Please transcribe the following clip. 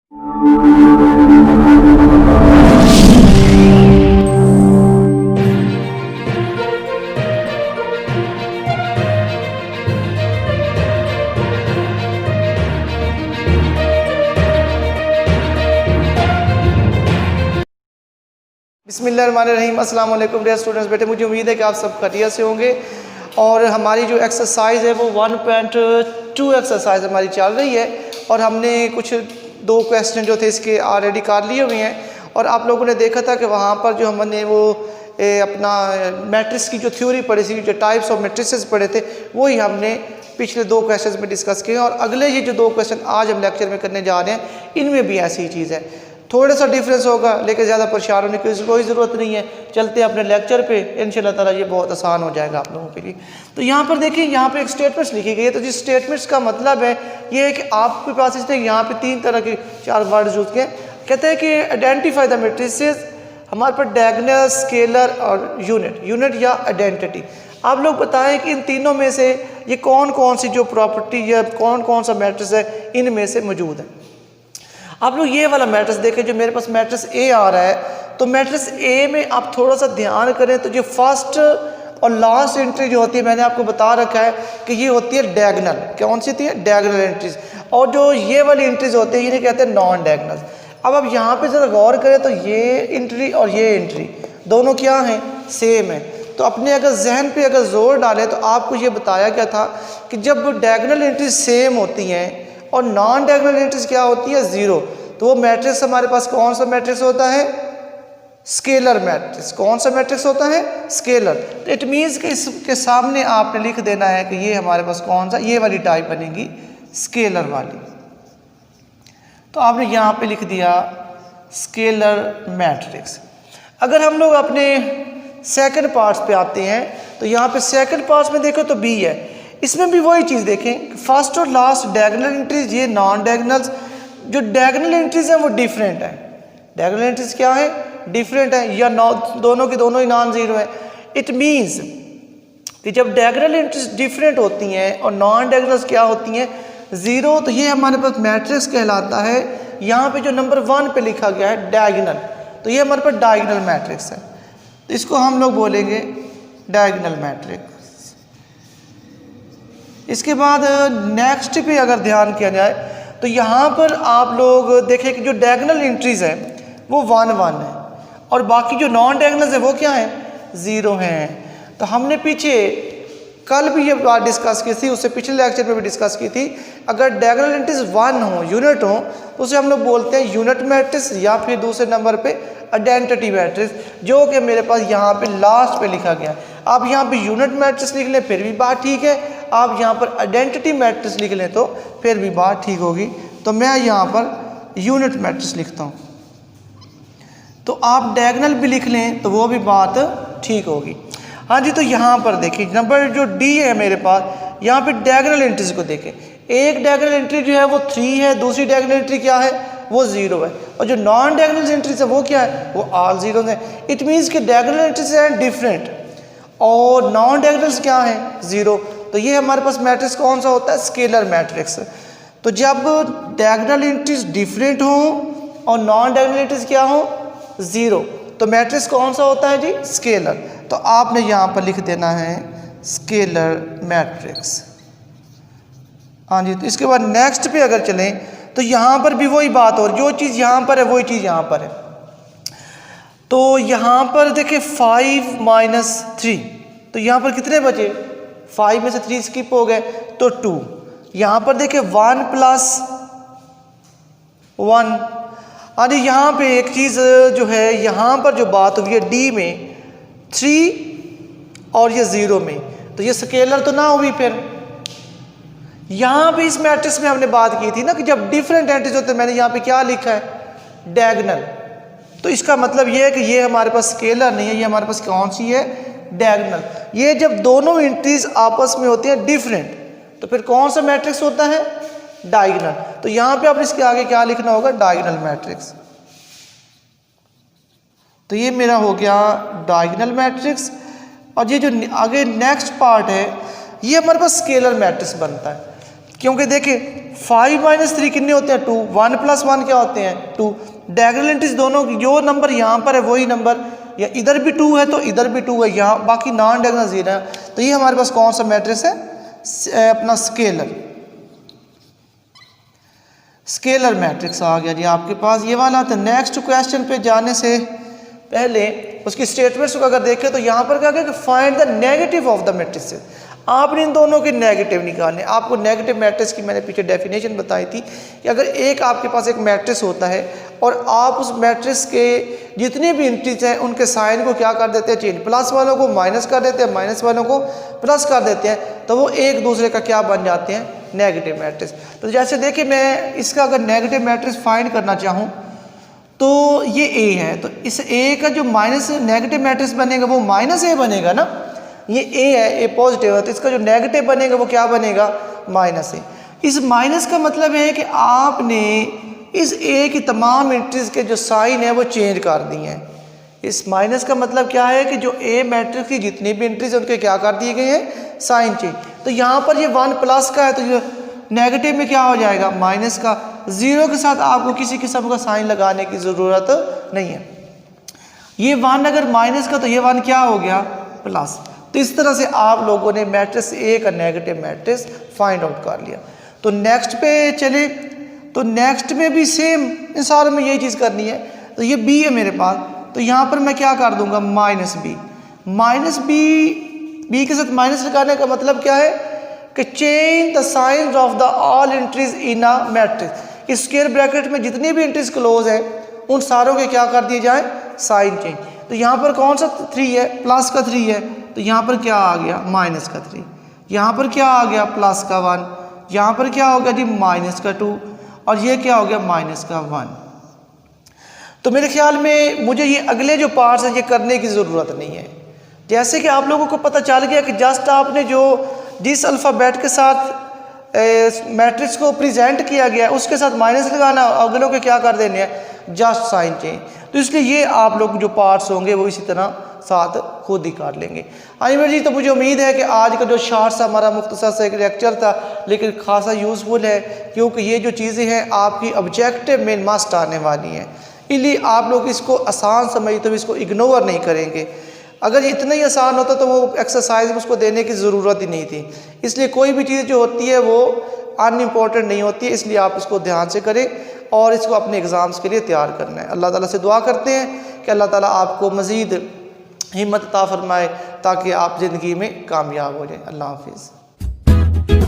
बिस्मिल्लाहिर्रहमानिर्रहीम। अस्सलाम वालेकुम डियर स्टूडेंट्स। बेटे मुझे उम्मीद है कि आप सब खैरियत से होंगे और हमारी जो एक्सरसाइज है वो 1.2 एक्सरसाइज हमारी चल रही है और हमने कुछ 2 क्वेश्चन जो थे इसके ऑलरेडी कर लिए हुए हैं और आप लोगों ने देखा था कि वहाँ पर जो हमने वो अपना मैट्रिक्स की जो थ्योरी पढ़ी थी, जो टाइप्स ऑफ मैट्रिसेस पढ़े थे, वही हमने पिछले 2 क्वेश्चन में डिस्कस किए और अगले ये जो 2 क्वेश्चन आज हम लेक्चर में करने जा रहे हैं इनमें भी ऐसी ही चीज़ है। थोड़ा सा डिफरेंस होगा लेकिन ज़्यादा परेशान होने की कोई ज़रूरत नहीं है। चलते हैं अपने लेक्चर पे, इंशाल्लाह ताला ये बहुत आसान हो जाएगा आप लोगों के लिए। तो यहाँ पर देखिए, यहाँ पे एक स्टेटमेंट्स लिखी गई है। तो जिस स्टेटमेंट्स का मतलब है ये है कि आपके पास इसने यहाँ पे 3 तरह के 4 वर्ड यूज़ किए। कहते हैं कि आइडेंटिफाई द मैट्रिसेस, हमारे पास डायगोनल, स्केलर और यूनिट या आइडेंटिटी। आप लोग बताएं कि इन तीनों में से ये कौन कौन सी जो प्रॉपर्टी या कौन कौन सा मैट्रिक्स है इनमें से मौजूद है। आप लोग ये वाला मैट्रिक्स देखें, जो मेरे पास मैट्रिक्स ए आ रहा है, तो मैट्रिक्स ए में आप थोड़ा सा ध्यान करें तो जो फर्स्ट और लास्ट एंट्री जो होती है, मैंने आपको बता रखा है कि ये होती है डायगोनल। कौन सी होती है? Diagonal entries. और जो ये वाली एंट्रीज होती है इन्हें कहते हैं नॉन डायगोनल। अब आप यहाँ पे ज़रा गौर करें तो ये एंट्री और ये एंट्री दोनों क्या हैं? सेम है। तो अपने अगर जहन पे अगर जोर डालें तो आपको ये बताया गया था कि जब डायगोनल एंट्रीज सेम होती हैं और नॉन डायगोनल एंट्रीज क्या होती है? 0। तो वो मैट्रिक्स हमारे पास कौन सा मैट्रिक्स होता है? Scalar matrix. कौन सा मैट्रिक्स होता है? स्केलर। तो इट मीन्स कि इसके सामने आपने लिख देना है कि ये हमारे पास कौन सा, ये वाली टाइप बनेगी स्केलर वाली। तो आपने यहाँ पे लिख दिया स्केलर मैट्रिक्स। अगर हम लोग अपने सेकंड पार्ट्स पे आते हैं तो यहाँ पे सेकंड पार्ट्स में देखो तो बी है। इसमें भी वही चीज़ देखें, फर्स्ट और लास्ट डायगोनल एंट्रीज, ये नॉन डायगोनल्स। जो डायगोनल एंट्रीज हैं वो डिफरेंट है। डायगोनल एंट्रीज क्या है? डिफरेंट है, या दोनों की दोनों ही नॉन ज़ीरो है। इट मीन्स कि जब डायगोनल एंट्रीज डिफरेंट होती हैं और नॉन डायगोनल्स क्या होती हैं? 0, तो ये हमारे पास मैट्रिक्स कहलाता है। यहाँ पे जो नंबर 1 पे लिखा गया है डायगोनल, तो ये हमारे पास डायगोनल मैट्रिक्स है। तो इसको हम लोग बोलेंगे डायगोनल मैट्रिक्स। इसके बाद नेक्स्ट पे अगर ध्यान किया जाए तो यहाँ पर आप लोग देखें कि जो डायगोनल एंट्रीज है वो 1 1 है और बाकी जो नॉन डायगोनल्स है वो क्या है? 0 हैं। तो हमने पीछे कल भी ये बात डिस्कस की थी, उससे पिछले लेक्चर में भी डिस्कस की थी। अगर डायगोनल एंट्रीज 1 हो, यूनिट हो, उसे हम लोग बोलते हैं यूनिट मैट्रिक्स, या फिर दूसरे नंबर पे आइडेंटिटी मैट्रिक्स, जो कि मेरे पास यहाँ पे लास्ट पे लिखा गया। आप यहाँ पे यूनिट मैट्रिक्स लिख लें फिर भी बात ठीक है, आप यहाँ पर आइडेंटिटी मैट्रिक्स लिख लें तो फिर भी बात ठीक होगी। तो मैं यहाँ पर यूनिट मैट्रिक्स लिखता हूँ, तो आप डायगोनल भी लिख लें तो वो भी बात ठीक होगी। हाँ जी, तो यहाँ पर देखिए नंबर जो डी है मेरे पास, यहाँ पे डायगोनल एंट्रीज को देखें। एक डायगोनल एंट्री जो है वो 3 है, दूसरी डायगोनल एंट्री क्या है? वो 0 है। और जो नॉन डायगोनल एंट्रीज है वो क्या है? वो ऑल 0 है। इट मीन्स कि डायगोनल एंट्रीज हैं डिफरेंट और नॉन डायगोनल्स क्या है? 0। तो ये हमारे पास मैट्रिक्स कौन सा होता है? Scalar matrix. तो जब डायगोनल एंट्रीज डिफरेंट हो और नॉन डायगोनल एंट्रीज क्या हो? 0, तो मैट्रिक्स कौन सा होता है जी? स्केलर। तो आपने यहाँ पर लिख देना है स्केलर मैट्रिक्स। हाँ जी, तो इसके बाद नेक्स्ट पे अगर चलें तो यहाँ पर भी वही बात हो, जो चीज़ यहाँ पर है वही चीज़ यहाँ पर है। तो यहाँ पर देखिए 5 - 3, तो यहाँ पर कितने बचे? 5 में से 3 स्किप हो गए तो 2। यहाँ पर देखिए 1 + 1। अरे यहाँ पे एक चीज़ जो है, यहाँ पर जो बात हुई है डी में 3 और ये 0 में, तो ये स्केलर तो ना हुई। फिर यहाँ पे इस मैट्रिक्स में हमने बात की थी ना कि जब डिफरेंट एंट्रीज होते हैं, मैंने यहाँ पे क्या लिखा है? डायगोनल। तो इसका मतलब ये है कि ये हमारे पास स्केलर नहीं है, ये हमारे पास कौन सी है? डायगोनल। ये जब दोनों एंट्रीज आपस में होती हैं डिफरेंट, तो फिर कौन सा मैट्रिक्स होता है? डायगोनल। तो यहाँ पे आप इसके आगे क्या लिखना होगा? Diagonal matrix. तो ये मेरा हो गया डायगोनल मैट्रिक्स। और ये जो आगे नेक्स्ट पार्ट है ये हमारे पास स्केलर मैट्रिक्स बनता है। क्योंकि देखिए 5 माइनस 3 कितने होते हैं 2, 1 प्लस 1 क्या होते हैं 2। डायगोनल एंट्रीज दोनों की जो नंबर यहाँ पर है वही नंबर, या इधर भी 2 है तो इधर भी 2 है, यहाँ बाकी नॉन डायगोनल 0 है। तो ये हमारे पास कौन सा मैट्रिक्स है, अपना स्केलर मैट्रिक्स आ गया जी आपके पास ये वाला। तो नेक्स्ट क्वेश्चन पे जाने से पहले उसकी स्टेटमेंट्स को अगर देखें तो यहाँ पर क्या कि find the negative of the matrix. आपने इन दोनों के नेगेटिव निकालने। आपको नेगेटिव मैट्रिक्स की मैंने पीछे डेफिनेशन बताई थी कि अगर एक आपके पास एक मैट्रिक्स होता है और आप उस मैट्रिक्स के जितने भी एंट्रीज हैं उनके साइन को क्या कर देते हैं चेंज, प्लस वालों को माइनस कर देते हैं, माइनस वालों को प्लस कर देते हैं, तो वो एक दूसरे का क्या बन जाते हैं, नेगेटिव मैट्रिक्स। तो जैसे देखिए मैं इसका अगर नेगेटिव मैट्रिक्स फाइंड करना चाहूँ तो ये ए है, तो इस ए का जो माइनस नेगेटिव मैट्रिक्स बनेगा वो माइनस ए बनेगा ना। ये ए है, ए पॉजिटिव है, तो इसका जो नेगेटिव बनेगा वो क्या बनेगा, माइनस ए। इस माइनस का मतलब है कि आपने इस ए की तमाम एंट्रीज के जो साइन है वो चेंज कर दिए हैं। इस माइनस का मतलब क्या है कि जो ए मैट्रिक्स की जितनी भी एंट्रीज है उनके क्या कर दिए गए हैं, साइन चेंज। तो यहाँ पर ये 1 प्लस का है तो जो नेगेटिव में क्या हो जाएगा, माइनस का। 0 के साथ आपको किसी किस्म का साइन लगाने की ज़रूरत नहीं है। ये 1 अगर माइनस का तो ये 1 क्या हो गया, प्लस। तो इस तरह से आप लोगों ने मैट्रिक्स ए का नेगेटिव मैट्रिक्स फाइंड आउट कर लिया। तो नेक्स्ट पे चले, तो नेक्स्ट में भी सेम इन सारों में यही चीज़ करनी है। तो ये बी है मेरे पास, तो यहाँ पर मैं क्या कर दूंगा, माइनस बी। माइनस बी के साथ माइनस लगाने का मतलब क्या है कि change the science of the all entries in a matrix. इस स्क्वायर ब्रैकेट में जितनी भी एंट्रीज क्लोज है उन सारों के क्या कर दिए जाए, साइन चेंज। तो यहाँ पर कौन सा 3 है, प्लस का 3 है, तो यहाँ पर क्या आ गया, माइनस का 3। यहाँ पर क्या आ गया, प्लस का 1। यहाँ पर क्या हो गया जी, माइनस का 2। और ये क्या हो गया, माइनस का 1। तो मेरे ख्याल में मुझे ये अगले जो पार्ट्स हैं ये करने की ज़रूरत नहीं है। जैसे कि आप लोगों को पता चल गया कि जस्ट आपने जो जिस अल्फ़ाबेट के साथ मैट्रिक्स को प्रेजेंट किया गया उसके साथ माइनस लगाना, अगलों के क्या कर देने हैं, जस्ट साइन चेंज। तो इसलिए ये आप लोग जो पार्ट्स होंगे वो इसी तरह साथ खुद ही काट लेंगे। आइए जी, तो मुझे उम्मीद है कि आज का जो शॉर्ट सा हमारा मुख्तसर सा एक लेक्चर था लेकिन खासा यूज़फुल है, क्योंकि ये जो चीज़ें हैं आपकी ऑब्जेक्टिव में मस्ट आने वाली हैं। इसलिए आप लोग इसको आसान समझते हुए इसको इग्नोर नहीं करेंगे। अगर इतना ही आसान होता तो वो एक्सरसाइज में उसको देने की ज़रूरत ही नहीं थी। इसलिए कोई भी चीज़ जो होती है वो अनइम्पॉर्टेंट नहीं होती है, इसलिए आप इसको ध्यान से करें और इसको अपने एग्ज़ाम्स के लिए तैयार करना है। अल्लाह ताला से दुआ करते हैं कि अल्लाह ताला आपको मज़ीद हिम्मत अता फरमाए ताकि आप ज़िंदगी में कामयाब हो जाएं। अल्लाह हाफिज़।